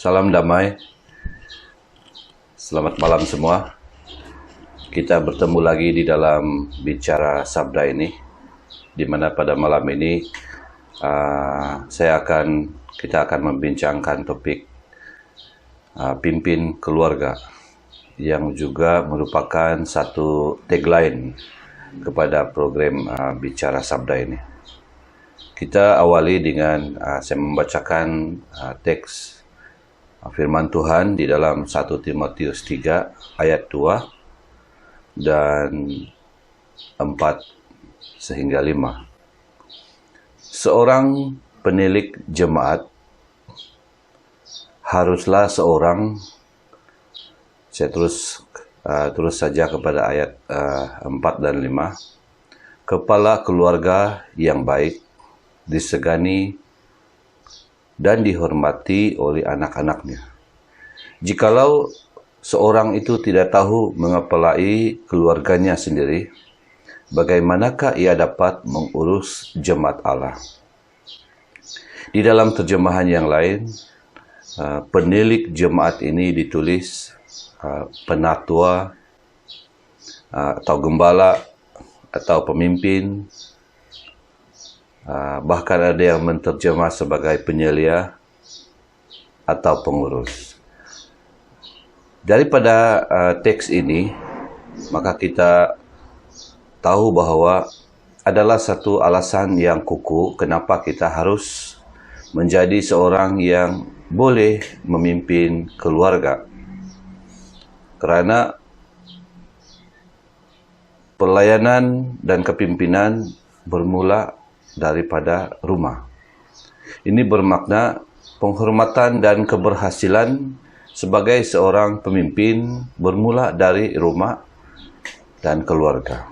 Salam damai, selamat malam semua. Kita bertemu lagi di dalam Bicara Sabda ini, di mana pada malam ini kita akan membincangkan topik pimpin keluarga, yang juga merupakan satu tagline kepada program Bicara Sabda ini. Kita awali dengan saya membacakan teks firman Tuhan di dalam 1 Timotius 3 ayat 2 dan 4 sehingga 5. Seorang penilik jemaat haruslah seorang, saya terus saja kepada ayat 4 dan 5, kepala keluarga yang baik, disegani dan dihormati oleh anak-anaknya. Jikalau seorang itu tidak tahu mengepalai keluarganya sendiri, bagaimanakah ia dapat mengurus jemaat Allah? Di dalam terjemahan yang lain, penilik jemaat ini ditulis penatua atau gembala atau pemimpin, bahkan ada yang menterjemah sebagai penyelia atau pengurus. Daripada teks ini, maka kita tahu bahwa adalah satu alasan yang kukuh kenapa kita harus menjadi seorang yang boleh memimpin keluarga. Karena pelayanan dan kepimpinan bermula daripada rumah. Ini bermakna penghormatan dan keberhasilan sebagai seorang pemimpin bermula dari rumah dan keluarga.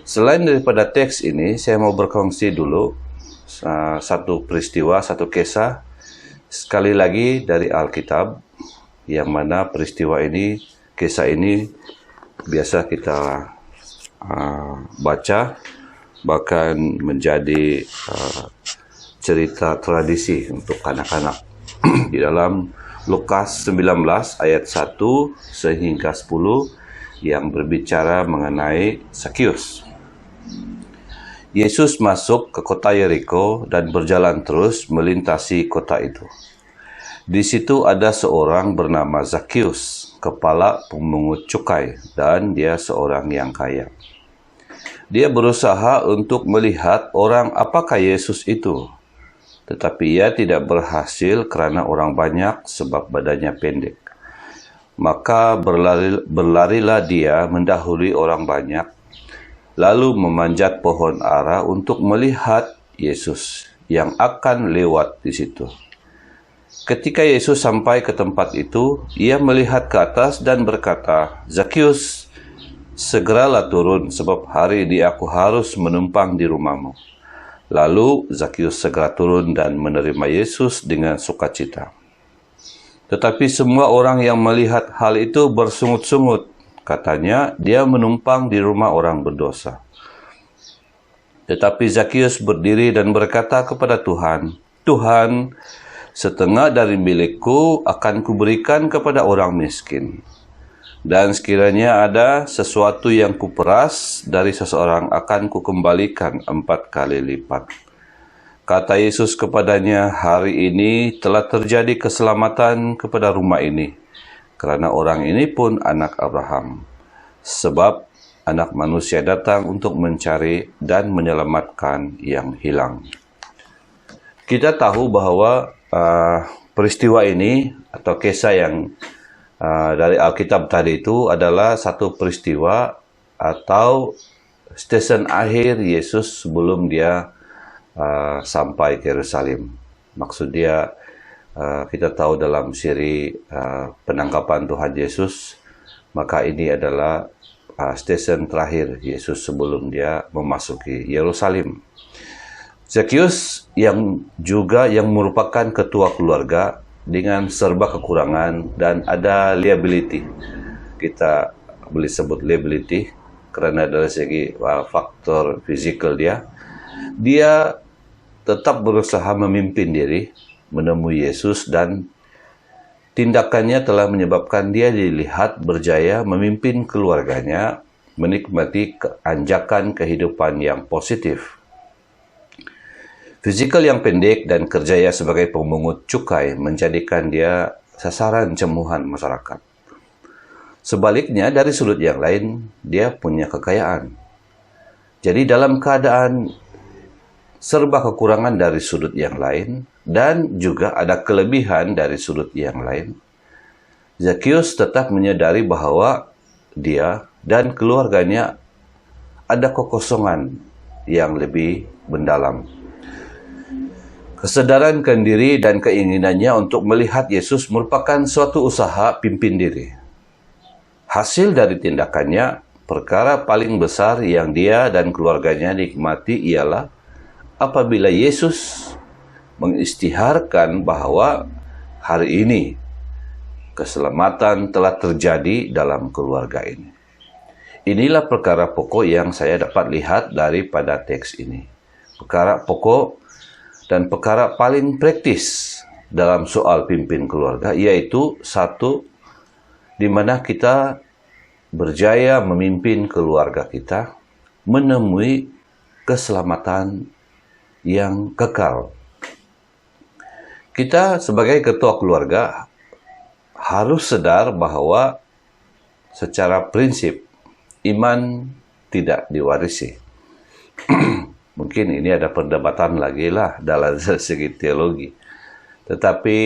Selain daripada teks ini, saya mau berkongsi dulu satu peristiwa, satu kisah, sekali lagi dari Alkitab, yang mana peristiwa ini, kisah ini biasa kita baca, bahkan menjadi cerita tradisi untuk anak-anak di dalam Lukas 19 ayat 1 sehingga 10 yang berbicara mengenai Zakius. Yesus masuk ke kota Yeriko dan berjalan terus melintasi kota itu. Di situ ada seorang bernama Zakius, kepala pemungut cukai, dan dia seorang yang kaya. Dia berusaha untuk melihat orang apakah Yesus itu, tetapi ia tidak berhasil karena orang banyak sebab badannya pendek. Maka berlarilah dia mendahului orang banyak, lalu memanjat pohon ara untuk melihat Yesus yang akan lewat di situ. Ketika Yesus sampai ke tempat itu, ia melihat ke atas dan berkata, "Zakius, segeralah turun, sebab hari ini aku harus menumpang di rumahmu." Lalu Zakius segera turun dan menerima Yesus dengan sukacita. Tetapi semua orang yang melihat hal itu bersungut-sungut. Katanya, dia menumpang di rumah orang berdosa. Tetapi Zakius berdiri dan berkata kepada Tuhan, "Tuhan, setengah dari milikku akan kuberikan kepada orang miskin. Dan sekiranya ada sesuatu yang kuperas dari seseorang akan kukembalikan 4 kali lipat." Kata Yesus kepadanya, "Hari ini telah terjadi keselamatan kepada rumah ini, karena orang ini pun anak Abraham. Sebab anak manusia datang untuk mencari dan menyelamatkan yang hilang." Kita tahu bahwa peristiwa ini atau kisah yang dari Alkitab tadi itu adalah satu peristiwa atau stesen akhir Yesus sebelum dia sampai ke Yerusalem. Maksud dia, kita tahu dalam siri penangkapan Tuhan Yesus, maka ini adalah stesen terakhir Yesus sebelum dia memasuki Yerusalem. Zakius yang merupakan ketua keluarga dengan serba kekurangan dan ada liability. Kita boleh sebut liability karena dari segi faktor fisikal dia tetap berusaha memimpin diri menemui Yesus dan Tindakannya telah menyebabkan dia dilihat berjaya memimpin keluarganya, menikmati anjakan kehidupan yang positif. Fizikal yang pendek dan kerjaya sebagai pemungut cukai menjadikan dia sasaran cemoohan masyarakat. Sebaliknya, dari sudut yang lain, dia punya kekayaan. Jadi dalam keadaan serba kekurangan dari sudut yang lain, dan juga ada kelebihan dari sudut yang lain, Zakheus tetap menyadari bahwa dia dan keluarganya ada kekosongan yang lebih mendalam. Kesadaran diri dan keinginannya untuk melihat Yesus merupakan suatu usaha pimpin diri. Hasil dari tindakannya, perkara paling besar yang dia dan keluarganya nikmati ialah apabila Yesus mengisytiharkan bahwa hari ini keselamatan telah terjadi dalam keluarga ini. Inilah perkara pokok yang saya dapat lihat daripada teks ini. Perkara pokok dan perkara paling praktis dalam soal pimpin keluarga, yaitu satu, di mana kita berjaya memimpin keluarga kita menemui keselamatan yang kekal. Kita sebagai ketua keluarga harus sadar bahwa secara prinsip iman tidak diwarisi. Mungkin ini ada perdebatan lagi lah dalam segi teologi. Tetapi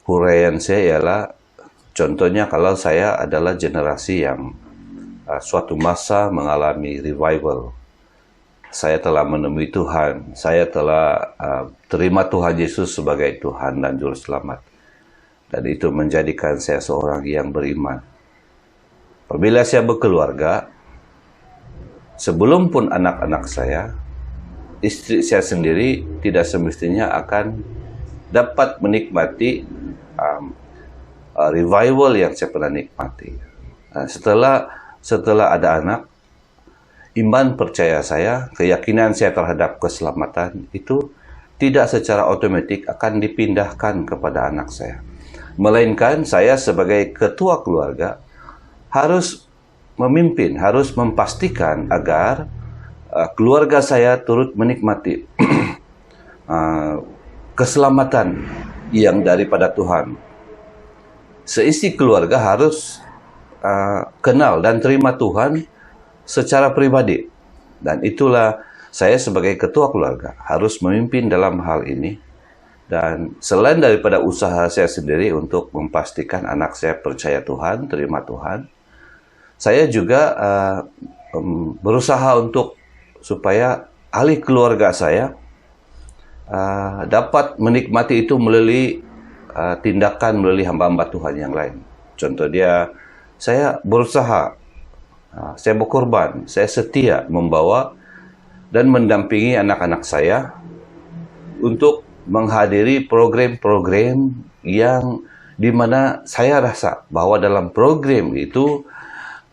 huraian saya ialah, contohnya kalau saya adalah generasi yang suatu masa mengalami revival. Saya telah menemui Tuhan, saya telah terima Tuhan Yesus sebagai Tuhan dan Juru Selamat. Dan itu menjadikan saya seorang yang beriman. Apabila saya berkeluarga, sebelum pun anak-anak saya, istri saya sendiri tidak semestinya akan dapat menikmati revival yang saya pernah nikmati. Setelah ada anak, iman percaya saya, keyakinan saya terhadap keselamatan itu tidak secara otomatis akan dipindahkan kepada anak saya. Melainkan saya sebagai ketua keluarga harus memimpin, harus memastikan agar keluarga saya turut menikmati keselamatan yang daripada Tuhan. Seisi keluarga harus kenal dan terima Tuhan secara pribadi. Dan itulah saya sebagai ketua keluarga harus memimpin dalam hal ini. Dan selain daripada usaha saya sendiri untuk memastikan anak saya percaya Tuhan, terima Tuhan, saya juga berusaha untuk supaya ahli keluarga saya dapat menikmati itu melalui tindakan melalui hamba-hamba Tuhan yang lain. Contoh dia, saya berusaha, saya berkorban, saya setia membawa dan mendampingi anak-anak saya untuk menghadiri program-program yang di mana saya rasa bahwa dalam program itu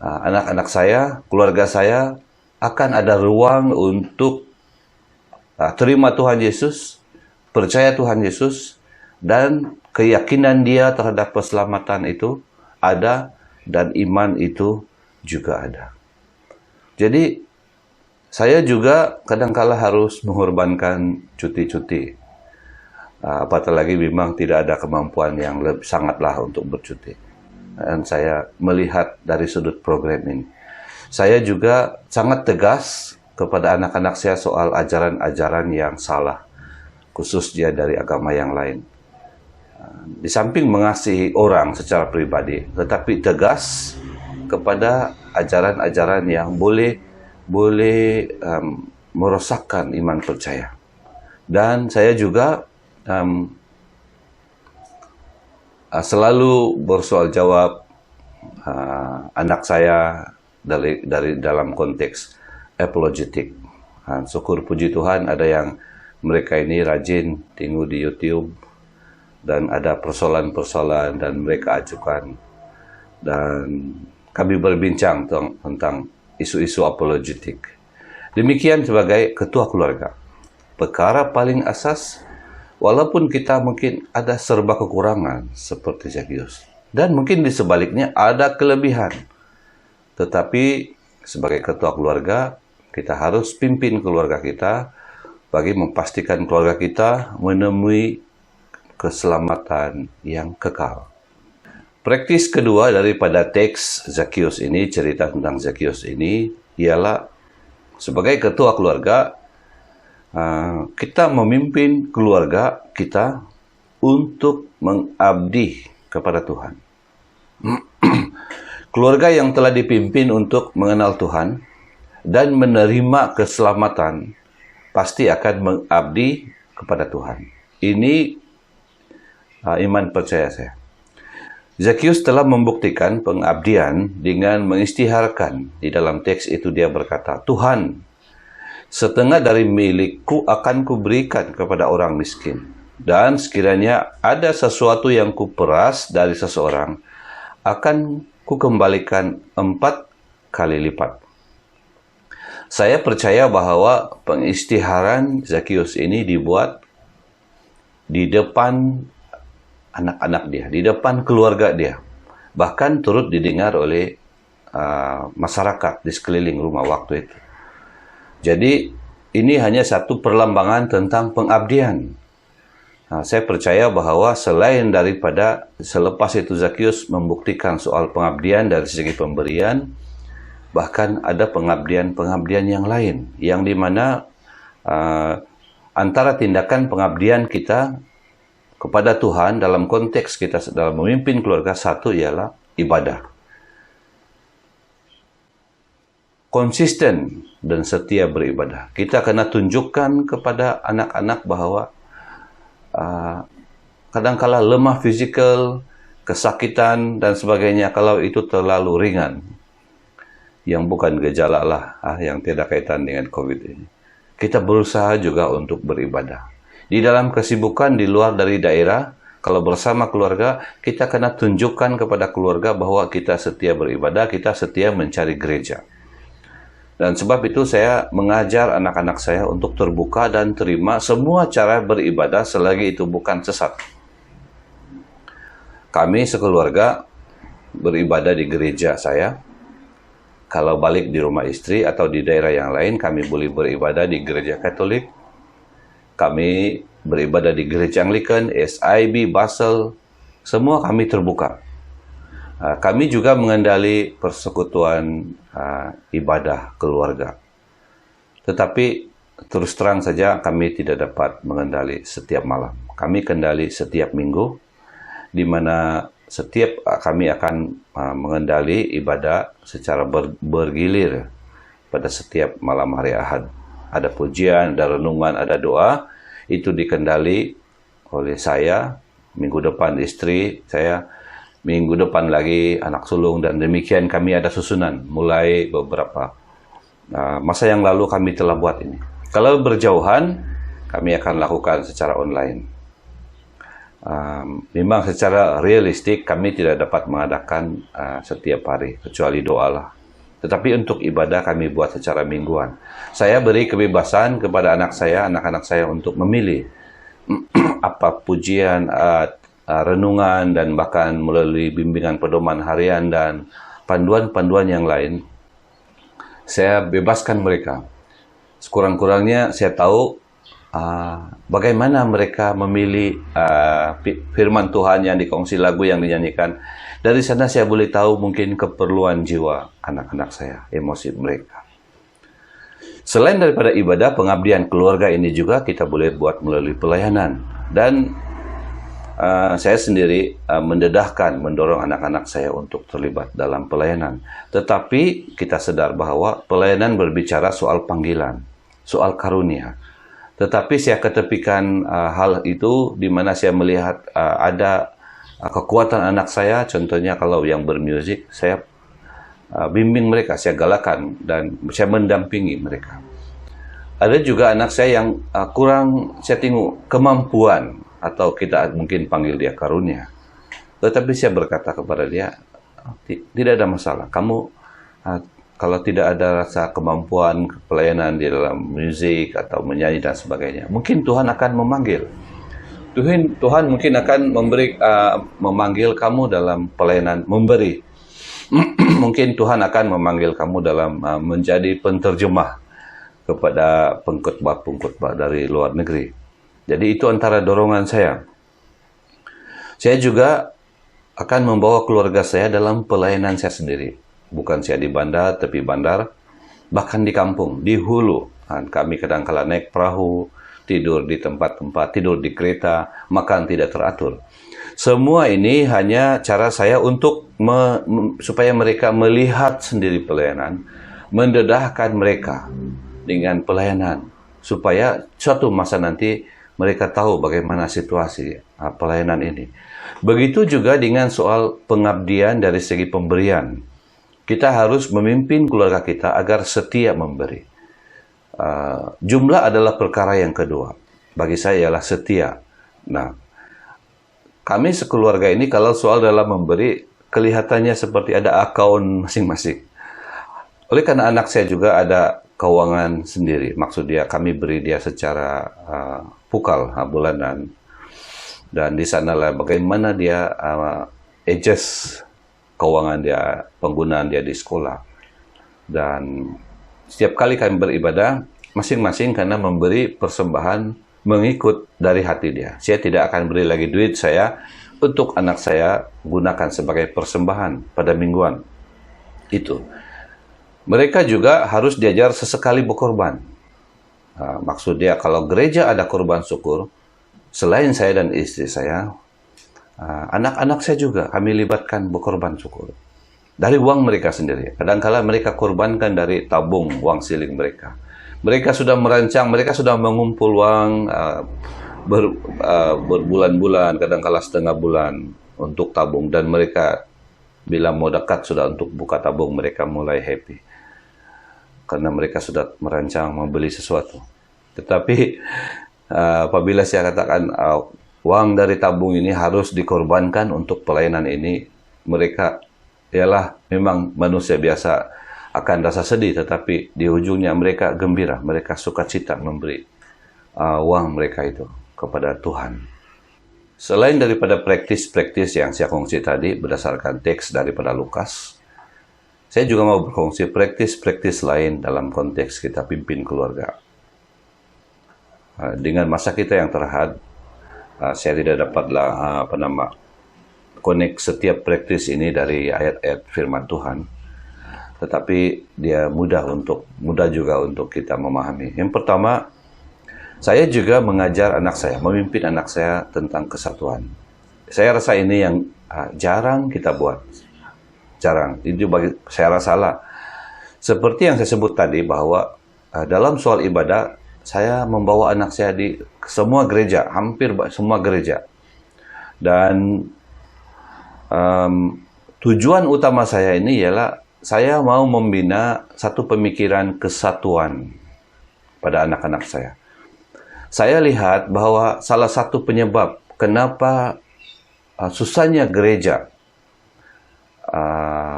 anak-anak saya, keluarga saya akan ada ruang untuk terima Tuhan Yesus, percaya Tuhan Yesus, dan keyakinan dia terhadap keselamatan itu ada dan iman itu juga ada. Jadi saya juga kadang-kala harus mengorbankan cuti-cuti. Apatah lagi memang tidak ada kemampuan yang sangatlah untuk bercuti. Dan saya melihat dari sudut program ini. Saya juga sangat tegas kepada anak-anak saya soal ajaran-ajaran yang salah, khususnya dari agama yang lain. Di samping mengasihi orang secara pribadi, tetapi tegas kepada ajaran-ajaran yang boleh merosakkan iman percaya. Dan saya juga selalu bersoal jawab anak saya dari dalam konteks apologetik. Syukur puji Tuhan ada yang mereka ini rajin tengok di YouTube dan ada persoalan-persoalan dan mereka ajukan, dan kami berbincang tentang isu-isu apologetik. Demikian sebagai ketua keluarga. Perkara paling asas Walaupun kita mungkin ada serba kekurangan seperti Zakius. Dan mungkin di sebaliknya ada kelebihan. Tetapi sebagai ketua keluarga, kita harus pimpin keluarga kita bagi memastikan keluarga kita menemui keselamatan yang kekal. Praktis kedua daripada teks Zakius ini, cerita tentang Zakius ini, ialah sebagai ketua keluarga, kita memimpin keluarga kita untuk mengabdi kepada Tuhan. Keluarga yang telah dipimpin untuk mengenal Tuhan dan menerima keselamatan pasti akan mengabdi kepada Tuhan. Ini iman percaya saya. Zakius telah membuktikan pengabdian dengan mengisytiharkan. Di dalam teks itu dia berkata, Tuhan, setengah dari milikku akan kuberikan kepada orang miskin. Dan sekiranya ada sesuatu yang kuperas dari seseorang, akan kukembalikan 4 kali lipat. Saya percaya bahwa pengisytiharan Zakius ini dibuat di depan anak-anak dia, di depan keluarga dia. Bahkan turut didengar oleh masyarakat di sekeliling rumah waktu itu. Jadi ini hanya satu perlambangan tentang pengabdian. Saya percaya bahwa selain daripada selepas itu Zakius membuktikan soal pengabdian dari segi pemberian, bahkan ada pengabdian-pengabdian yang lain, yang dimana antara tindakan pengabdian kita kepada Tuhan dalam konteks kita dalam memimpin keluarga, satu ialah ibadah. Konsisten dan setia beribadah. Kita kena tunjukkan kepada anak-anak bahwa kadang-kala lemah fizikal, kesakitan dan sebagainya, kalau itu terlalu ringan, yang bukan gejala lah, yang tidak kaitan dengan COVID ini, kita berusaha juga untuk beribadah. Di dalam kesibukan di luar dari daerah, kalau bersama keluarga, kita kena tunjukkan kepada keluarga bahwa kita setia beribadah, kita setia mencari gereja. Dan sebab itu saya mengajar anak-anak saya untuk terbuka dan terima semua cara beribadah selagi itu bukan sesat. Kami sekeluarga beribadah di gereja saya. Kalau balik di rumah istri atau di daerah yang lain, kami boleh beribadah di gereja Katolik. Kami beribadah di gereja Anglikan, SIB, Basel. Semua kami terbuka. Kami juga mengendali persekutuan ibadah keluarga. Tetapi terus terang saja kami tidak dapat mengendali setiap malam. Kami kendali setiap minggu, di mana setiap kami akan mengendali ibadah secara bergilir pada setiap malam hari Ahad. Ada pujian, ada renungan, ada doa. Itu dikendali oleh saya, minggu depan istri saya, minggu depan lagi anak sulung, dan demikian kami ada susunan. Mulai beberapa masa yang lalu kami telah buat ini. Kalau berjauhan, kami akan lakukan secara online. Memang secara realistik kami tidak dapat mengadakan setiap hari, kecuali doa lah. Tetapi untuk ibadah kami buat secara mingguan. Saya beri kebebasan kepada anak-anak saya untuk memilih apa pujian, renungan, dan bahkan melalui bimbingan pedoman harian dan panduan-panduan yang lain. Saya bebaskan mereka. Sekurang-kurangnya saya tahu bagaimana mereka memilih firman Tuhan yang dikongsi, lagu yang dinyanyikan. Dari sana saya boleh tahu mungkin keperluan jiwa anak-anak saya, emosi mereka. Selain daripada ibadah, pengabdian keluarga ini juga kita boleh buat melalui pelayanan. Dan saya sendiri mendorong anak-anak saya untuk terlibat dalam pelayanan. Tetapi kita sadar bahwa pelayanan berbicara soal panggilan, soal karunia. Tetapi saya ketepikan hal itu di mana saya melihat ada kekuatan anak saya. Contohnya kalau yang bermusik, saya bimbing mereka, saya galakan, dan saya mendampingi mereka. Ada juga anak saya yang kurang, saya tengok kemampuan, atau kita mungkin panggil dia karunia. Tetapi saya berkata kepada dia, tidak ada masalah. Kamu kalau tidak ada rasa kemampuan pelayanan di dalam musik atau menyanyi dan sebagainya, mungkin Tuhan akan memanggil. Tuhan mungkin akan memanggil kamu dalam pelayanan memberi. Mungkin Tuhan akan memanggil kamu dalam menjadi penterjemah kepada pengkhotbah dari luar negeri. Jadi itu antara dorongan saya. Saya juga akan membawa keluarga saya dalam pelayanan saya sendiri. Bukan saya di bandar, tepi bandar, bahkan di kampung, di hulu. Kami kadang-kala naik perahu, tidur di tempat-tempat, tidur di kereta, makan tidak teratur. Semua ini hanya cara saya untuk supaya mereka melihat sendiri pelayanan, mendedahkan mereka dengan pelayanan, supaya suatu masa nanti mereka tahu bagaimana situasi pelayanan ini. Begitu juga dengan soal pengabdian dari segi pemberian. Kita harus memimpin keluarga kita agar setia memberi. Jumlah adalah perkara yang kedua. Bagi saya ialah setia. Nah, kami sekeluarga ini kalau soal dalam memberi, kelihatannya seperti ada akaun masing-masing. Oleh karena anak saya juga ada keuangan sendiri. Maksud dia, kami beri dia secara pukal bulanan. Dan di sanalah bagaimana dia adjust keuangan dia, penggunaan dia di sekolah. Dan setiap kali kami beribadah, masing-masing karena memberi persembahan mengikut dari hati dia. Saya tidak akan beri lagi duit saya untuk anak saya gunakan sebagai persembahan pada mingguan. Itu. Mereka juga harus diajar sesekali berkorban. Maksud dia kalau gereja ada korban syukur, selain saya dan istri saya, anak-anak saya juga kami libatkan berkorban syukur. Dari uang mereka sendiri. Kadang-kala mereka korbankan dari tabung uang siling mereka. Mereka sudah merancang, mereka sudah mengumpul uang berbulan-bulan, kadang-kala setengah bulan untuk tabung. Dan mereka bila mau dekat sudah untuk buka tabung, mereka mulai happy. Karena mereka sudah merancang membeli sesuatu. Tetapi apabila saya katakan uang dari tabung ini harus dikorbankan untuk pelayanan ini, mereka ialah memang manusia biasa akan rasa sedih, tetapi di ujungnya mereka gembira, mereka sukacita memberi uang mereka itu kepada Tuhan. Selain daripada praktis-praktis yang saya kongsi tadi berdasarkan teks daripada Lukas, saya juga mau berkongsi praktis-praktis lain dalam konteks kita pimpin keluarga. Dengan masa kita yang terhad, saya tidak dapatlah connect setiap praktis ini dari ayat-ayat firman Tuhan, tetapi dia mudah juga untuk kita memahami. Yang pertama, saya juga mengajar anak saya, memimpin anak saya tentang kesatuan. Saya rasa ini yang jarang kita buat. Jarang. Itu bagi saya rasalah. Seperti yang saya sebut tadi bahwa dalam soal ibadah, saya membawa anak saya di semua gereja, hampir semua gereja. Dan tujuan utama saya ini ialah saya mau membina satu pemikiran kesatuan pada anak-anak saya. Saya lihat bahwa salah satu penyebab kenapa susahnya gereja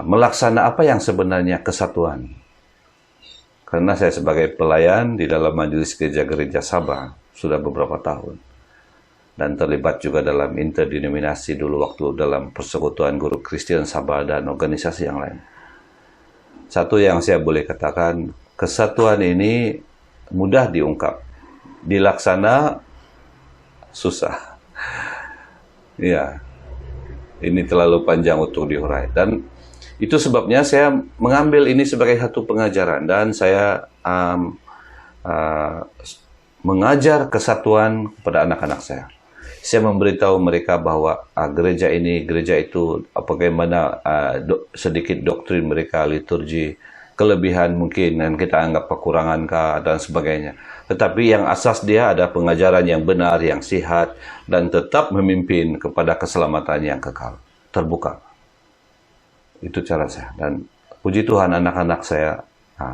melaksanakan apa yang sebenarnya kesatuan. Karena saya sebagai pelayan di dalam majelis gereja-gereja Sabah sudah beberapa tahun. Dan terlibat juga dalam interdenominasi dulu waktu dalam persekutuan guru Kristen Sabah dan organisasi yang lain. Satu yang saya boleh katakan, kesatuan ini mudah diungkap. Dilaksana susah. Ya, ini terlalu panjang untuk diurai. Dan itu sebabnya saya mengambil ini sebagai satu pengajaran. Dan saya mengajar kesatuan kepada anak-anak saya. Saya memberitahu mereka bahwa gereja ini, gereja itu, bagaimana sedikit doktrin mereka, liturgi, kelebihan mungkin, dan kita anggap kekurangan dan sebagainya. Tetapi yang asas dia ada pengajaran yang benar, yang sihat, dan tetap memimpin kepada keselamatan yang kekal, terbuka. Itu cara saya. Dan puji Tuhan anak-anak saya.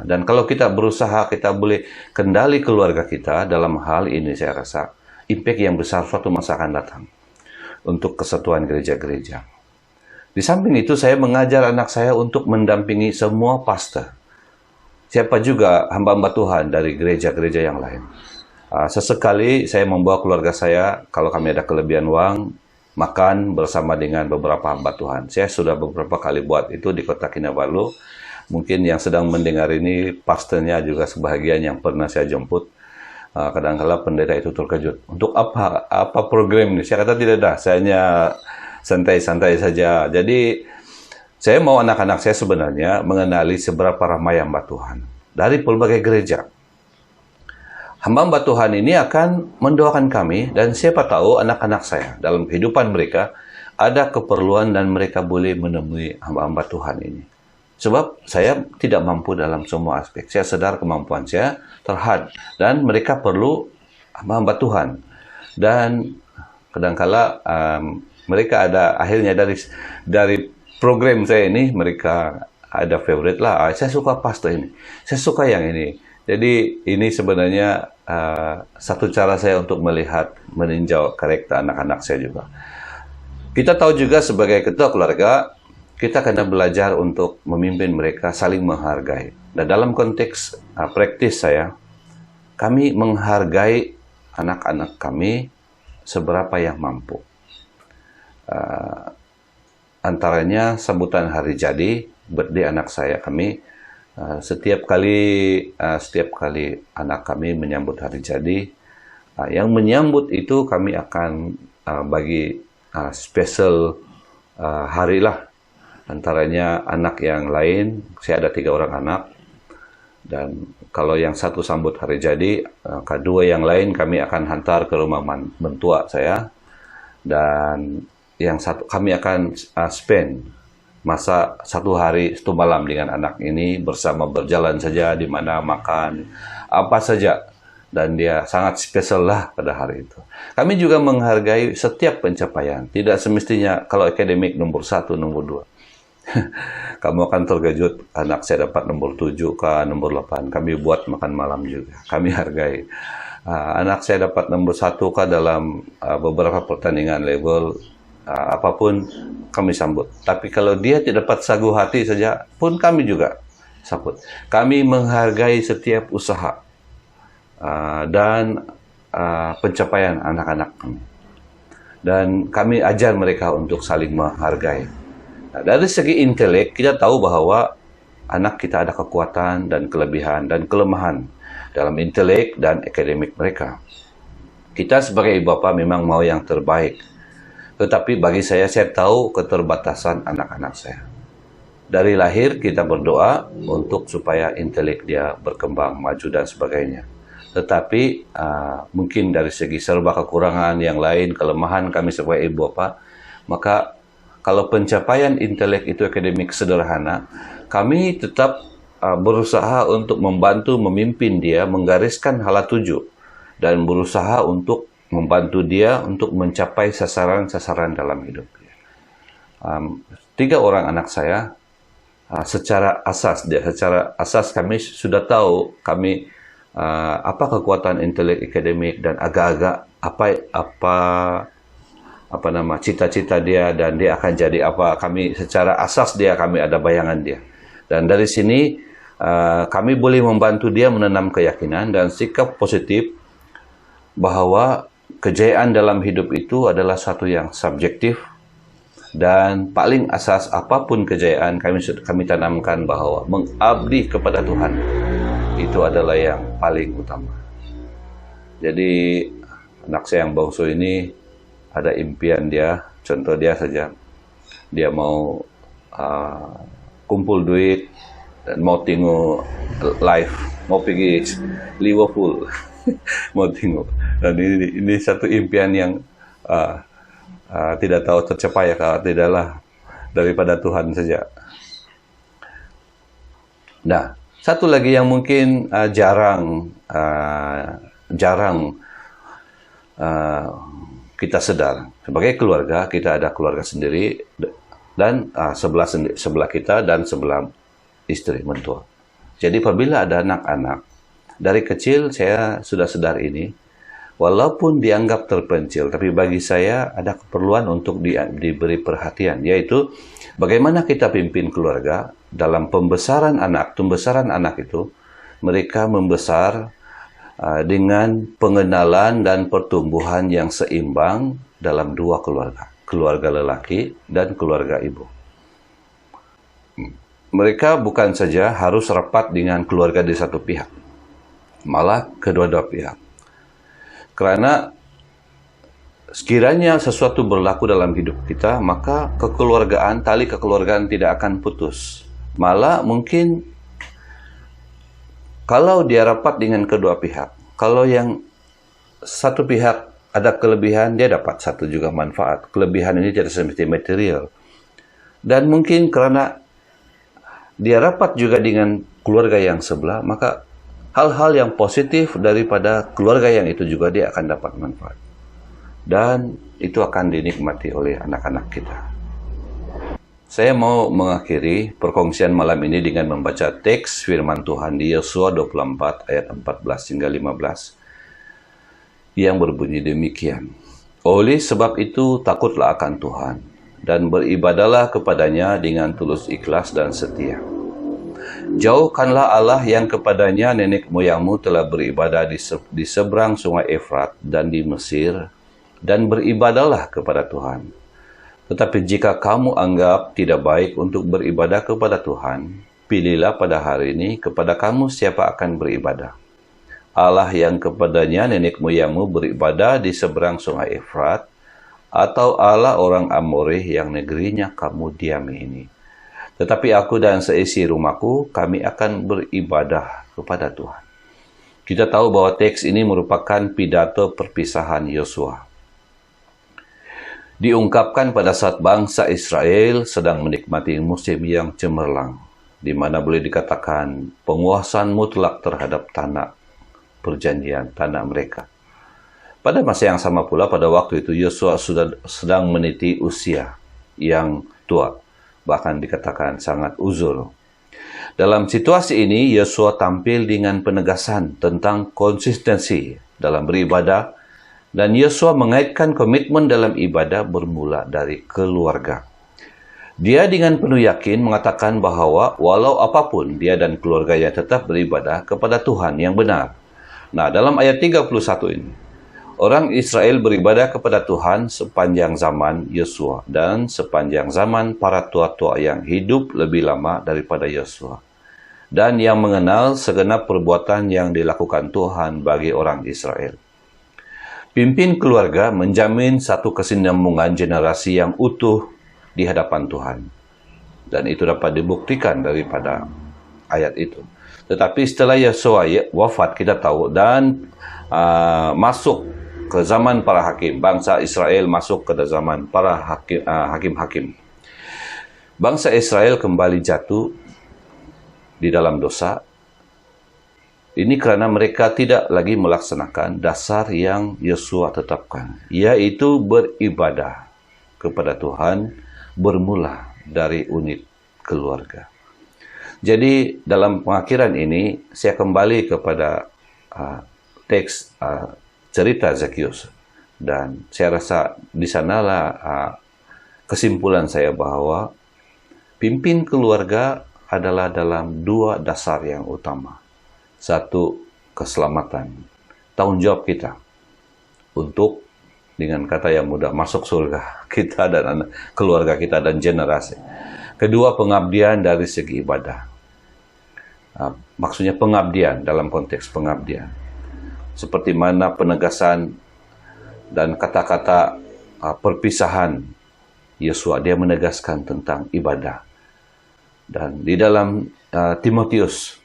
Dan kalau kita berusaha, kita boleh kendali keluarga kita dalam hal ini, saya rasa impact yang besar suatu masa akan datang untuk kesatuan gereja-gereja. Di samping itu saya mengajar anak saya untuk mendampingi semua pastor. Siapa juga hamba-hamba Tuhan dari gereja-gereja yang lain. Sesekali saya membawa keluarga saya, kalau kami ada kelebihan uang, makan bersama dengan beberapa hamba Tuhan. Saya sudah beberapa kali buat itu di Kota Kinabalu. Mungkin yang sedang mendengar ini, pastornya juga sebahagian yang pernah saya jemput. Kadang-kala pendeta itu terkejut. Untuk apa program ini? Saya kata tidak ada, saya hanya santai-santai saja. Jadi, saya mau anak-anak saya sebenarnya mengenali seberapa ramai hamba Tuhan dari pelbagai gereja. Hamba-hamba Tuhan ini akan mendoakan kami, dan siapa tahu anak-anak saya dalam kehidupan mereka ada keperluan dan mereka boleh menemui hamba-hamba Tuhan ini. Sebab saya tidak mampu dalam semua aspek. Saya sadar kemampuan saya terhad, dan mereka perlu hamba-hamba Tuhan. Dan kadangkala mereka ada akhirnya dari program saya ini, mereka ada favorite lah. Saya suka pastor ini, saya suka yang ini. Jadi ini sebenarnya satu cara saya untuk melihat, meninjau karakter anak-anak saya juga. Kita tahu juga sebagai ketua keluarga, kita kena belajar untuk memimpin mereka, saling menghargai. Dan dalam konteks praktis saya, kami menghargai anak-anak kami seberapa yang mampu. Antaranya sambutan hari jadi, birthday anak saya kami, setiap kali anak kami menyambut hari jadi, yang menyambut itu kami akan bagi special hari lah. Antaranya anak yang lain, saya ada 3 orang anak, dan kalau yang satu sambut hari jadi, kedua yang lain kami akan hantar ke rumah mentua saya, dan yang satu kami akan spend masa 1 hari 1 malam dengan anak ini, bersama berjalan saja di mana, makan apa saja, dan dia sangat spesial lah pada hari itu. Kami juga menghargai setiap pencapaian. Tidak semestinya kalau akademik nomor 1, nomor 2. Kamu akan terkejut, anak saya dapat nomor 7 ke nomor 8. Kami buat makan malam juga. Kami hargai. Anak saya dapat nomor 1 ke dalam beberapa pertandingan level, apapun kami sambut. Tapi kalau dia tidak dapat sagu hati saja pun kami juga sambut. Kami menghargai setiap usaha dan pencapaian anak-anak kami. Dan kami ajar mereka untuk saling menghargai. Nah, dari segi intelek, kita tahu bahwa anak kita ada kekuatan dan kelebihan dan kelemahan dalam intelek dan akademik mereka. Kita sebagai ibu bapa memang mau yang terbaik. Tetapi bagi saya tahu keterbatasan anak-anak saya. Dari lahir kita berdoa untuk supaya intelek dia berkembang, maju dan sebagainya. Tetapi mungkin dari segi serba kekurangan yang lain, kelemahan kami sebagai ibu bapa, maka kalau pencapaian intelek itu akademik sederhana, kami tetap berusaha untuk membantu memimpin dia, menggariskan hala tuju, dan berusaha untuk membantu dia untuk mencapai sasaran-sasaran dalam hidup. 3 orang anak saya, secara asas kami sudah tahu apa kekuatan intelek akademik dan agak-agak apa nama cita-cita dia, dan dia akan jadi apa. Kami secara asas kami ada bayangan dia, dan dari sini kami boleh membantu dia menanam keyakinan dan sikap positif bahwa kejayaan dalam hidup itu adalah satu yang subjektif, dan paling asas apapun kejayaan kami tanamkan bahwa mengabdi kepada Tuhan itu adalah yang paling utama. Jadi anak saya yang bungsu ini ada impian dia, contoh dia saja, dia mau kumpul duit dan mau tengok live, mau pergi Liverpool, mau tengok. Dan ini satu impian yang tidak tahu tercapai atau tidaklah, daripada Tuhan saja. Nah, satu lagi yang mungkin jarang kita sadar, sebagai keluarga kita ada keluarga sendiri, dan sebelah kita dan sebelah istri mentua. Jadi apabila ada anak-anak, dari kecil saya sudah sadar ini, walaupun dianggap terpencil, tapi bagi saya ada keperluan untuk diberi perhatian, yaitu bagaimana kita pimpin keluarga dalam pembesaran anak itu, mereka membesar dengan pengenalan dan pertumbuhan yang seimbang dalam dua keluarga, keluarga lelaki dan keluarga ibu. Mereka bukan saja harus rapat dengan keluarga di satu pihak, malah kedua-dua pihak. Karena sekiranya sesuatu berlaku dalam hidup kita, maka kekeluargaan, tali kekeluargaan tidak akan putus. Malah mungkin kalau dia rapat dengan kedua pihak, kalau yang satu pihak ada kelebihan, dia dapat satu juga manfaat. Kelebihan ini tidak semestinya material. Dan mungkin karena dia rapat juga dengan keluarga yang sebelah, maka hal-hal yang positif daripada keluarga yang itu juga dia akan dapat manfaat. Dan itu akan dinikmati oleh anak-anak kita. Saya mau mengakhiri perkongsian malam ini dengan membaca teks firman Tuhan di Yosua 24 ayat 14 hingga 15 yang berbunyi demikian. Oleh sebab itu takutlah akan Tuhan dan beribadahlah kepadanya dengan tulus ikhlas dan setia. Jauhkanlah Allah yang kepadanya nenek moyangmu telah beribadah di seberang sungai Efrat dan di Mesir, dan beribadahlah kepada Tuhan. Tetapi jika kamu anggap tidak baik untuk beribadah kepada Tuhan, pilihlah pada hari ini kepada kamu siapa akan beribadah. Allah yang kepadanya nenek moyangmu beribadah di seberang sungai Efrat, atau Allah orang Amorih yang negerinya kamu diami ini. Tetapi aku dan seisi rumahku, kami akan beribadah kepada Tuhan. Kita tahu bahwa teks ini merupakan pidato perpisahan Yosua. Diungkapkan pada saat bangsa Israel sedang menikmati musim yang cemerlang, di mana boleh dikatakan penguasaan mutlak terhadap tanah perjanjian, tanah mereka. Pada masa yang sama pula, pada waktu itu Yosua sedang meniti usia yang tua, bahkan dikatakan sangat uzur. Dalam situasi ini, Yosua tampil dengan penegasan tentang konsistensi dalam beribadah, dan Yosua mengaitkan komitmen dalam ibadah bermula dari keluarga. Dia dengan penuh yakin mengatakan bahwa walau apapun, dia dan keluarganya tetap beribadah kepada Tuhan yang benar. Nah, dalam ayat 31 ini, orang Israel beribadah kepada Tuhan sepanjang zaman Yosua dan sepanjang zaman para tua-tua yang hidup lebih lama daripada Yosua, dan yang mengenal segenap perbuatan yang dilakukan Tuhan bagi orang Israel. Pimpin keluarga menjamin satu kesinambungan generasi yang utuh di hadapan Tuhan, dan itu dapat dibuktikan daripada ayat itu. Tetapi setelah Yosua wafat, kita tahu, dan masuk ke zaman para hakim, bangsa Israel masuk ke zaman para hakim-hakim. Bangsa Israel kembali jatuh di dalam dosa. Ini karena mereka tidak lagi melaksanakan dasar yang Yosua tetapkan, yaitu beribadah kepada Tuhan bermula dari unit keluarga. Jadi dalam pengakhiran ini, saya kembali kepada teks cerita Zakheus, dan saya rasa di sanalah kesimpulan saya bahwa pimpin keluarga adalah dalam dua dasar yang utama. Satu, keselamatan, tanggung jawab kita untuk, dengan kata yang mudah, masuk surga kita dan keluarga kita dan generasi. Kedua, pengabdian dari segi ibadah. Maksudnya pengabdian dalam konteks pengabdian. Seperti mana penegasan dan kata-kata perpisahan Yosua, dia menegaskan tentang ibadah. Dan di dalam Timotius,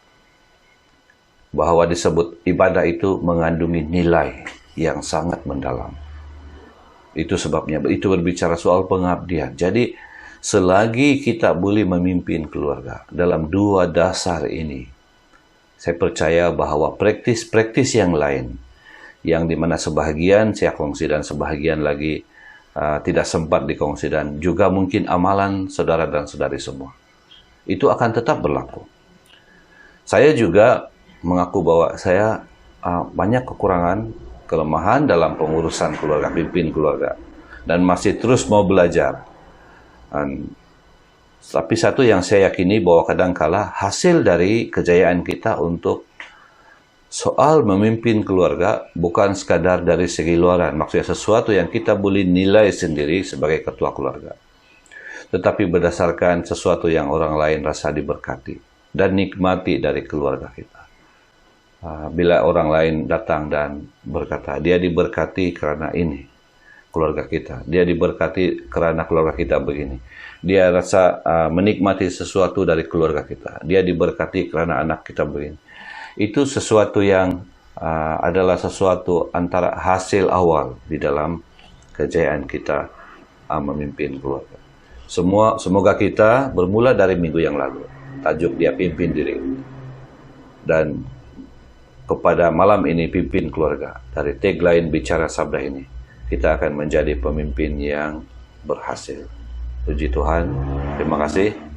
bahwa disebut ibadah itu mengandungi nilai yang sangat mendalam. Itu sebabnya, itu berbicara soal pengabdian. Jadi, selagi kita boleh memimpin keluarga dalam dua dasar ini, saya percaya bahwa praktis-praktis yang lain, yang dimana sebahagian saya kongsi dan sebahagian lagi tidak sempat dikongsi, dan juga mungkin amalan saudara dan saudari semua, itu akan tetap berlaku. Saya juga mengaku bahwa saya banyak kekurangan, kelemahan dalam pengurusan keluarga, pimpin keluarga, dan masih terus mau belajar. Tapi satu yang saya yakini bahwa kadangkala hasil dari kejayaan kita untuk Soal memimpin keluarga bukan sekadar dari segi luaran, maksudnya sesuatu yang kita boleh nilai sendiri sebagai ketua keluarga, tetapi berdasarkan sesuatu yang orang lain rasa diberkati dan nikmati dari keluarga kita. Bila orang lain datang dan berkata, dia diberkati karena ini, keluarga kita. Dia diberkati karena keluarga kita begini. Dia rasa menikmati sesuatu dari keluarga kita. Dia diberkati karena anak kita begini. Itu sesuatu yang adalah sesuatu antara hasil awal di dalam kejayaan kita memimpin keluarga. Semoga kita bermula dari minggu yang lalu. Tajuk dia pimpin diri. Dan kepada malam ini pimpin keluarga. Dari tagline bicara sabda ini, kita akan menjadi pemimpin yang berhasil. Puji Tuhan. Terima kasih.